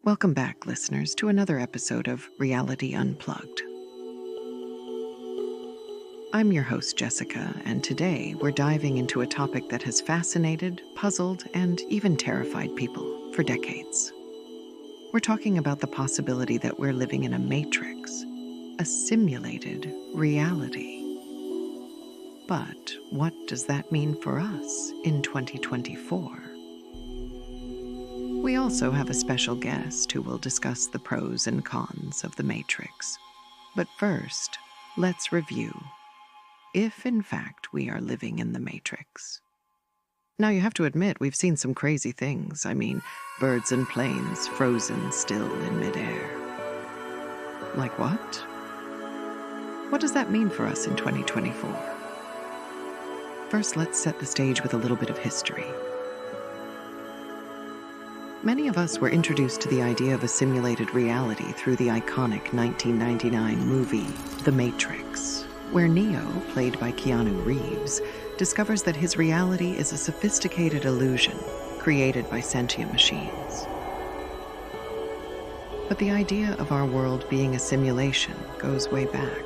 Welcome back, listeners, to another episode of Reality Unplugged. I'm your host, Jessica, and today we're diving into a topic that has fascinated, puzzled, and even terrified people for decades. We're talking about the possibility that we're living in a matrix, a simulated reality. But what does that mean for us in 2024? We also have a special guest who will discuss the pros and cons of the Matrix. But first, let's review if, in fact, we are living in the Matrix. Now, you have to admit, we've seen some crazy things. I mean, birds and planes frozen still in midair. Like what? What does that mean for us in 2024? First, let's set the stage with a little bit of history. Many of us were introduced to the idea of a simulated reality through the iconic 1999 movie, The Matrix, where Neo, played by Keanu Reeves, discovers that his reality is a sophisticated illusion created by sentient machines. But the idea of our world being a simulation goes way back,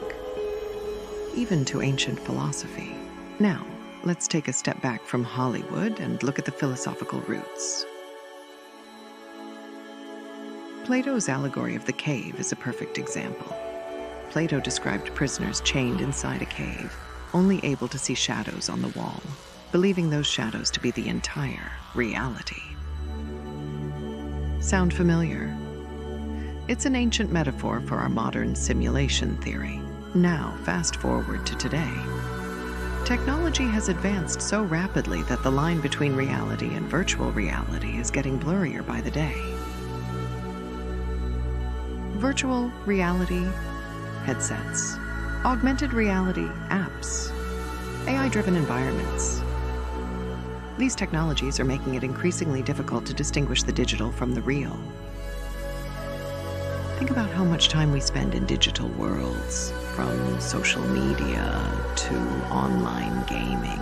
even to ancient philosophy. Now, let's take a step back from Hollywood and look at the philosophical roots. Plato's allegory of the cave is a perfect example. Plato described prisoners chained inside a cave, only able to see shadows on the wall, believing those shadows to be the entire reality. Sound familiar? It's an ancient metaphor for our modern simulation theory. Now, fast forward to today. Technology has advanced so rapidly that the line between reality and virtual reality is getting blurrier by the day. Virtual reality headsets, augmented reality apps, AI-driven environments. These technologies are making it increasingly difficult to distinguish the digital from the real. Think about how much time we spend in digital worlds, from social media to online gaming.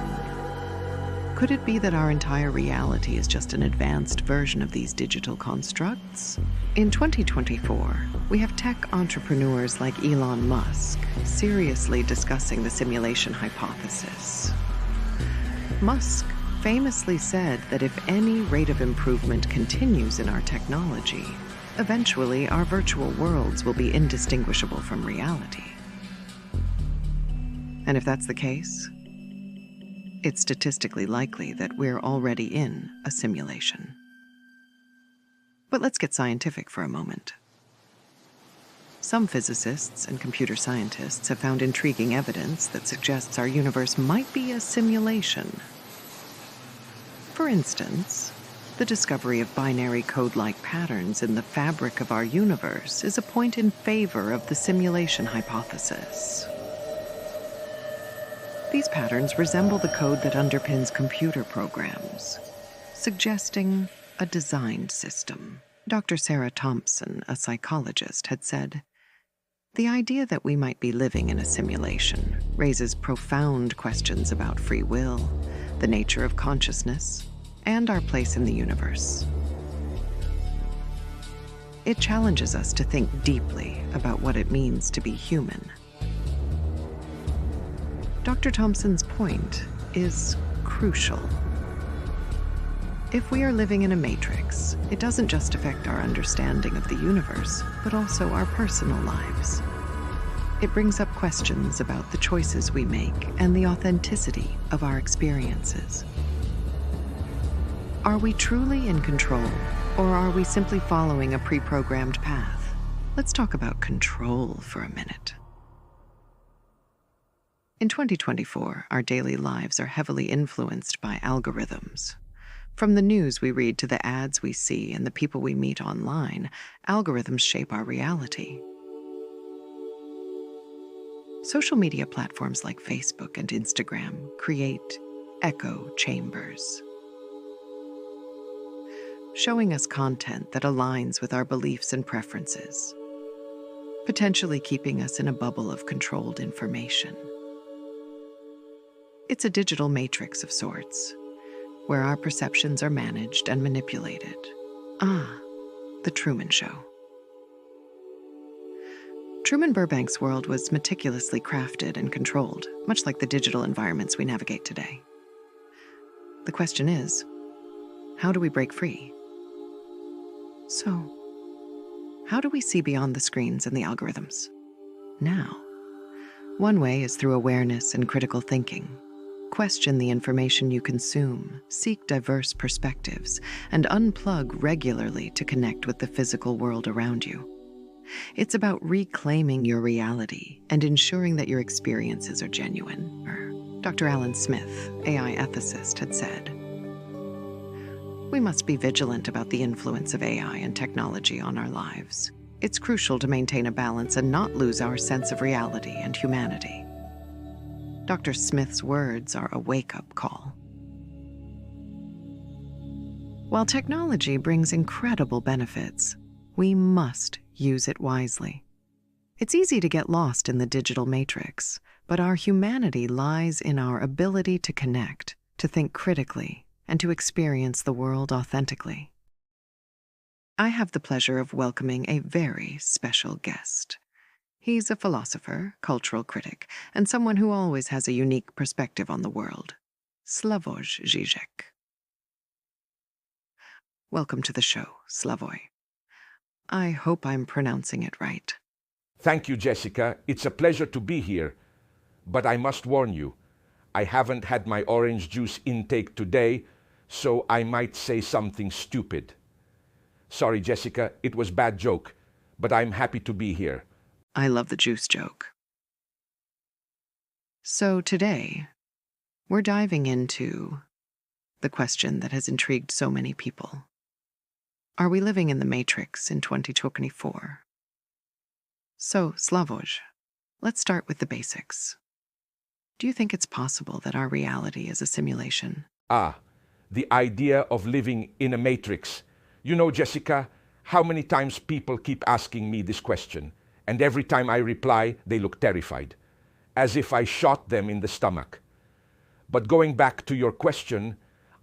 Could it be that our entire reality is just an advanced version of these digital constructs? In 2024, we have tech entrepreneurs like Elon Musk seriously discussing the simulation hypothesis. Musk famously said that if any rate of improvement continues in our technology, eventually our virtual worlds will be indistinguishable from reality. And if that's the case, it's statistically likely that we're already in a simulation. But let's get scientific for a moment. Some physicists and computer scientists have found intriguing evidence that suggests our universe might be a simulation. For instance, the discovery of binary code-like patterns in the fabric of our universe is a point in favor of the simulation hypothesis. These patterns resemble the code that underpins computer programs, suggesting a designed system. Dr. Sarah Thompson, a psychologist, had said, "The idea that we might be living in a simulation raises profound questions about free will, the nature of consciousness, and our place in the universe. It challenges us to think deeply about what it means to be human." Dr. Thompson's point is crucial. If we are living in a matrix, it doesn't just affect our understanding of the universe, but also our personal lives. It brings up questions about the choices we make and the authenticity of our experiences. Are we truly in control, or are we simply following a pre-programmed path? Let's talk about control for a minute. In 2024, our daily lives are heavily influenced by algorithms. From the news we read to the ads we see and the people we meet online, algorithms shape our reality. Social media platforms like Facebook and Instagram create echo chambers, showing us content that aligns with our beliefs and preferences, potentially keeping us in a bubble of controlled information. It's a digital matrix of sorts, where our perceptions are managed and manipulated. The Truman Show. Truman Burbank's world was meticulously crafted and controlled, much like the digital environments we navigate today. The question is, how do we break free? So, how do we see beyond the screens and the algorithms? Now, one way is through awareness and critical thinking. Question the information you consume, seek diverse perspectives, and unplug regularly to connect with the physical world around you. It's about reclaiming your reality and ensuring that your experiences are genuine. Dr. Alan Smith, AI ethicist, had said, "We must be vigilant about the influence of AI and technology on our lives. It's crucial to maintain a balance and not lose our sense of reality and humanity." Dr. Smith's words are a wake-up call. While technology brings incredible benefits, we must use it wisely. It's easy to get lost in the digital matrix, but our humanity lies in our ability to connect, to think critically, and to experience the world authentically. I have the pleasure of welcoming a very special guest. He's a philosopher, cultural critic, and someone who always has a unique perspective on the world. Slavoj Žižek. Welcome to the show, Slavoj. I hope I'm pronouncing it right. Thank you, Jessica. It's a pleasure to be here. But I must warn you, I haven't had my orange juice intake today, so I might say something stupid. Sorry, Jessica, it was a bad joke, but I'm happy to be here. I love the juice joke. So today, we're diving into the question that has intrigued so many people. Are we living in the Matrix in 2024? So, Slavoj, let's start with the basics. Do you think it's possible that our reality is a simulation? The idea of living in a matrix. You know, Jessica, how many times people keep asking me this question, and every time I reply, they look terrified, as if I shot them in the stomach. But going back to your question,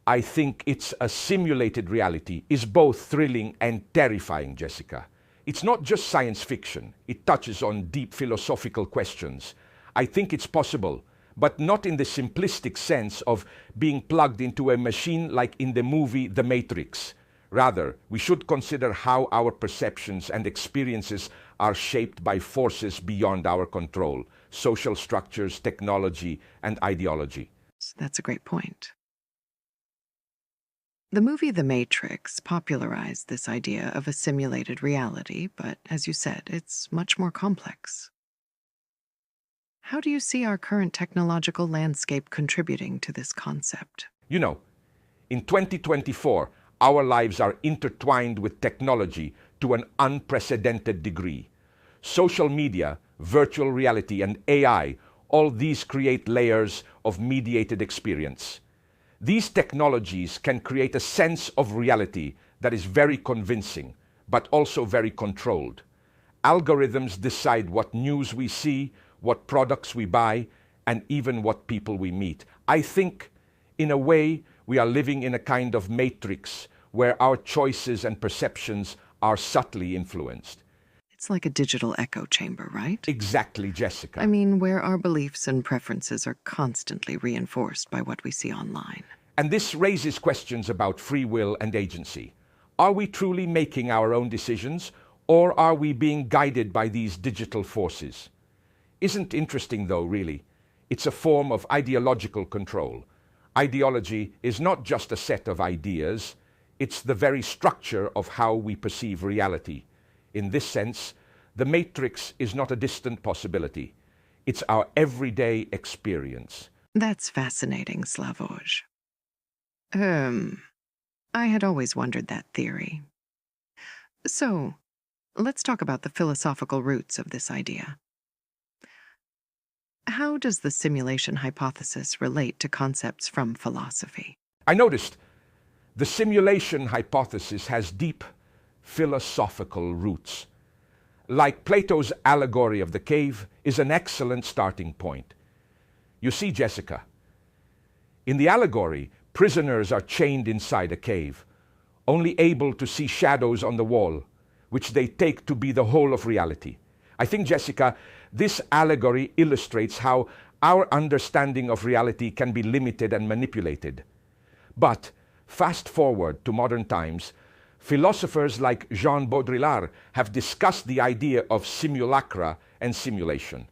I think it's a simulated reality is both thrilling and terrifying, Jessica. It's not just science fiction. It touches on deep philosophical questions. I think it's possible, but not in the simplistic sense of being plugged into a machine like in the movie The Matrix. Rather, we should consider how our perceptions and experiences are shaped by forces beyond our control, social structures, technology, and ideology. That's a great point. The movie The Matrix popularized this idea of a simulated reality, but as you said, it's much more complex. How do you see our current technological landscape contributing to this concept? You know, in 2024, our lives are intertwined with technology to an unprecedented degree. Social media, virtual reality, and AI, all these create layers of mediated experience. These technologies can create a sense of reality that is very convincing, but also very controlled. Algorithms decide what news we see, what products we buy, and even what people we meet. I think, in a way, we are living in a kind of matrix where our choices and perceptions are subtly influenced. It's like a digital echo chamber, right? Exactly, Jessica. I mean, where our beliefs and preferences are constantly reinforced by what we see online. And this raises questions about free will and agency. Are we truly making our own decisions, or are we being guided by these digital forces? Isn't interesting, though, really? It's a form of ideological control. Ideology is not just a set of ideas, it's the very structure of how we perceive reality. In this sense, the Matrix is not a distant possibility. It's our everyday experience. That's fascinating, Slavoj. I had always wondered that theory. So, let's talk about the philosophical roots of this idea. How does the simulation hypothesis relate to concepts from philosophy? I noticed the simulation hypothesis has deep philosophical roots. Like Plato's allegory of the cave is an excellent starting point. You see, Jessica, in the allegory, prisoners are chained inside a cave. only able to see shadows on the wall, which they take to be the whole of reality. I think, Jessica, this allegory illustrates how our understanding of reality can be limited and manipulated. But fast forward to modern times, philosophers like Jean Baudrillard have discussed the idea of simulacra and simulation.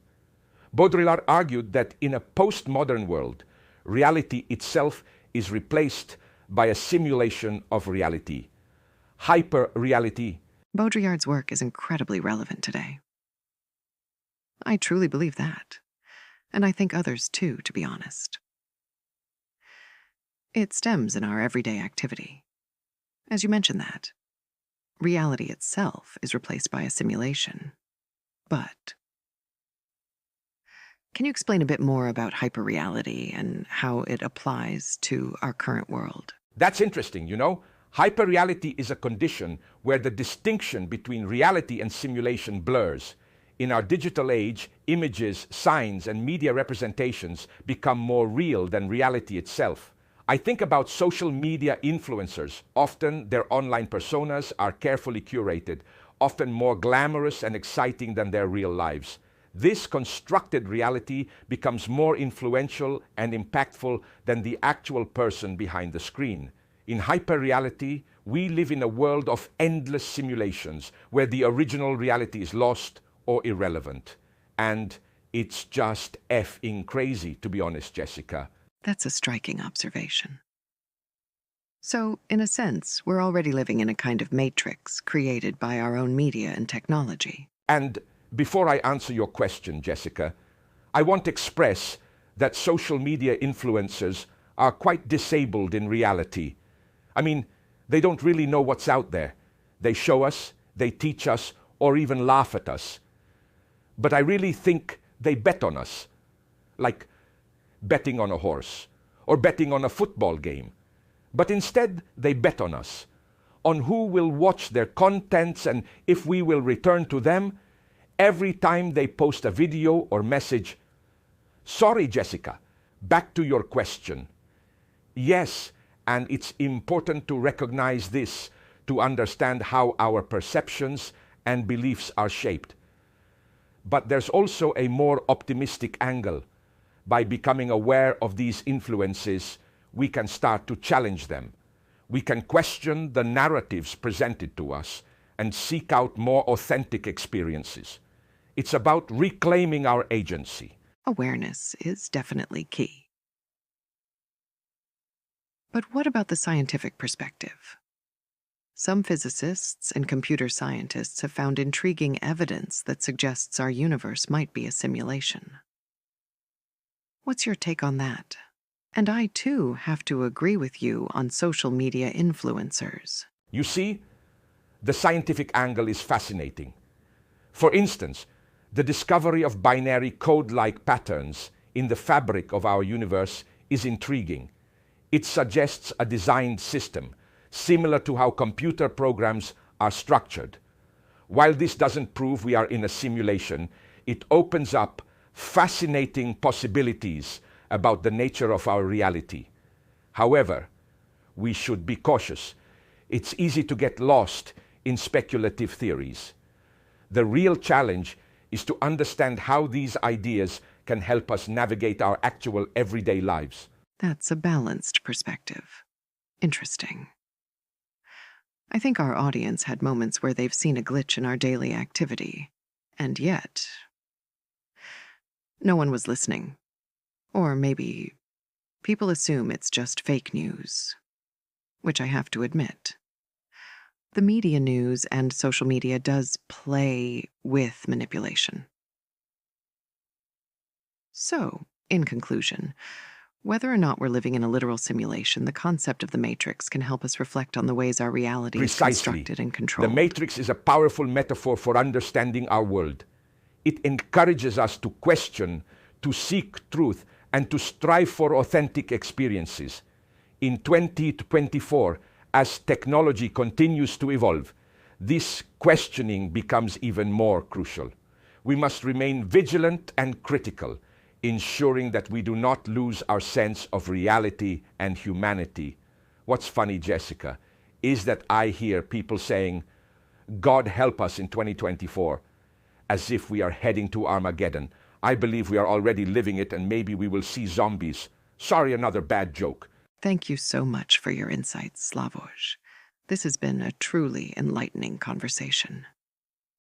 Baudrillard argued that in a postmodern world, reality itself is replaced by a simulation of reality, hyper-reality. Baudrillard's work is incredibly relevant today. I truly believe that, and I think others too, to be honest. It stems in our everyday activity. As you mentioned that, reality itself is replaced by a simulation. But can you explain a bit more about hyperreality and how it applies to our current world? That's interesting, you know? Hyperreality is a condition where the distinction between reality and simulation blurs. In our digital age, images, signs, and media representations become more real than reality itself. I think about social media influencers. Often their online personas are carefully curated, often more glamorous and exciting than their real lives. This constructed reality becomes more influential and impactful than the actual person behind the screen. In hyperreality, we live in a world of endless simulations where the original reality is lost or irrelevant. And it's just effing crazy, to be honest, Jessica. That's a striking observation. So, in a sense, we're already living in a kind of matrix created by our own media and technology. And before I answer your question, Jessica, I want to express that social media influencers are quite disabled in reality. I mean, they don't really know what's out there. They show us, they teach us, or even laugh at us. But I really think they bet on us, like betting on a horse or betting on a football game. But instead, they bet on us, on who will watch their contents and if we will return to them every time they post a video or message. Sorry, Jessica, back to your question. Yes, and it's important to recognize this to understand how our perceptions and beliefs are shaped. But there's also a more optimistic angle. By becoming aware of these influences, we can start to challenge them. We can question the narratives presented to us and seek out more authentic experiences. It's about reclaiming our agency. Awareness is definitely key. But what about the scientific perspective? Some physicists and computer scientists have found intriguing evidence that suggests our universe might be a simulation. What's your take on that? And I, too, have to agree with you on social media influencers. You see, the scientific angle is fascinating. For instance, the discovery of binary code-like patterns in the fabric of our universe is intriguing. It suggests a designed system, similar to how computer programs are structured. While this doesn't prove we are in a simulation, it opens up fascinating possibilities about the nature of our reality. However, we should be cautious. It's easy to get lost in speculative theories. The real challenge is to understand how these ideas can help us navigate our actual everyday lives. That's a balanced perspective. Interesting. I think our audience had moments where they've seen a glitch in our daily activity, and yet no one was listening. Or maybe people assume it's just fake news, which I have to admit. The media news and social media does play with manipulation. So, in conclusion, whether or not we're living in a literal simulation, the concept of the matrix can help us reflect on the ways our reality is constructed and controlled. The matrix is a powerful metaphor for understanding our world. It encourages us to question, to seek truth, and to strive for authentic experiences. In 2024, as technology continues to evolve, this questioning becomes even more crucial. We must remain vigilant and critical, ensuring that we do not lose our sense of reality and humanity. What's funny, Jessica, is that I hear people saying, God help us in 2024, as if we are heading to Armageddon. I believe we are already living it, and maybe we will see zombies. Sorry, another bad joke. Thank you so much for your insights, Slavoj. This has been a truly enlightening conversation.